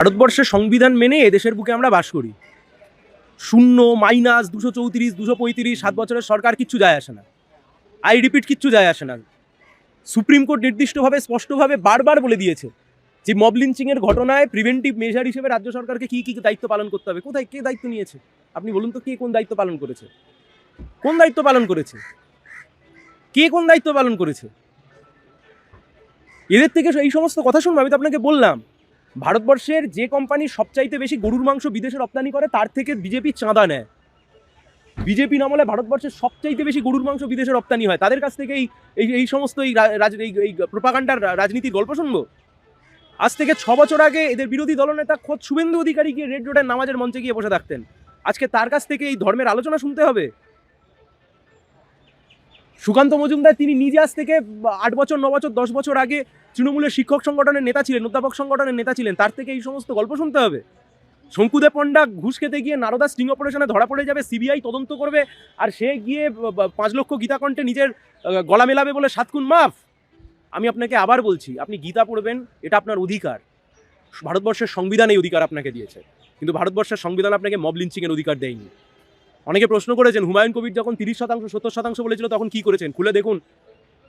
ভারতবর্ষের সংবিধান মেনে এদেশের বুকে আমরা বাস করি। শূন্য, মাইনাস, 234, 235, 7 বছরের সরকার কিচ্ছু যায় আসে না। আই রিপিট, কিচ্ছু যায় আসে না। সুপ্রিম কোর্ট নির্দিষ্টভাবে স্পষ্টভাবে বারবার বলে দিয়েছে যে মব লিঞ্চিংয়ের ঘটনায় প্রিভেন্টিভ মেজার হিসেবে রাজ্য সরকারকে কী কী দায়িত্ব পালন করতে হবে। কোথায় কে দায়িত্ব নিয়েছে? আপনি বলুন তো, কে কোন দায়িত্ব পালন করেছে? কোন দায়িত্ব পালন করেছে? কে কোন দায়িত্ব পালন করেছে? এদের থেকে এই সমস্ত কথা শুনবো? আমি তো আপনাকে বললাম, ভারতবর্ষের যে কোম্পানি সবচাইতে বেশি গরুর মাংস বিদেশে রপ্তানি করে তার থেকে বিজেপি চাঁদা নেয়। বিজেপি নামলে ভারতবর্ষের সবচাইতে বেশি গরুর মাংস বিদেশে রপ্তানি হয়। তাদের কাছ থেকে এই সমস্ত এই প্রোপাগান্ডার রাজনীতির গল্প শুনবো? আজ থেকে 6 বছর আগে এদের বিরোধী দলনেতা খোদ শুভেন্দু অধিকারী গিয়ে রেড রোডের নামাজের মঞ্চে গিয়ে বসে থাকতেন। আজকে তার কাছ থেকে এই ধর্মের আলোচনা শুনতে হবে? সুকান্ত মজুমদার তিনি নিজে আজ থেকে 8 বছর, 9 বছর, 10 বছর আগে তৃণমূলের শিক্ষক সংগঠনের নেতা ছিলেন, অধ্যাপক সংগঠনের নেতা ছিলেন। তার থেকে এই সমস্ত গল্প শুনতে হবে? শঙ্কুদেব পণ্ডা ঘুষ খেতে গিয়ে নারদা স্টিং অপারেশনে ধরা পড়ে যাবে, সিবিআই তদন্ত করবে, আর সে গিয়ে 5 লক্ষ গীতাকণ্ঠে নিজের গলা মেলাবে বলে 7 খুন মাফ? আমি আপনাকে আবার বলছি, আপনি গীতা পড়বেন, এটা আপনার অধিকার। ভারতবর্ষের সংবিধান এই অধিকার আপনাকে দিয়েছে, কিন্তু ভারতবর্ষের সংবিধান আপনাকে মব লিঞ্চিংয়ের অধিকার দেয়নি। অনেকে প্রশ্ন করেছেন, হুমায়ুন কবির যখন 30%, 70% বলেছিল তখন কি করেছেন? খুলে দেখুন,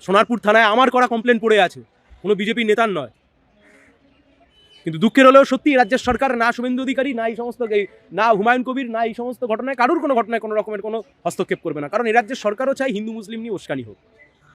সোনারপুর থানায় আমার করা কমপ্লেন পড়ে আছে, কোনো বিজেপি নেতার নয়। কিন্তু দুঃখের হলেও সত্যি রাজ্যের সরকার না শুভেন্দু অধিকারী, না এই সমস্ত, না হুমায়ুন কবির, না এই সমস্ত ঘটনায় কারোর কোনো ঘটনায় কোনো রকমের কোনো হস্তক্ষেপ করবে না, কারণ এই রাজ্যের সরকারও চাই হিন্দু মুসলিম নিয়ে উস্কানি হোক।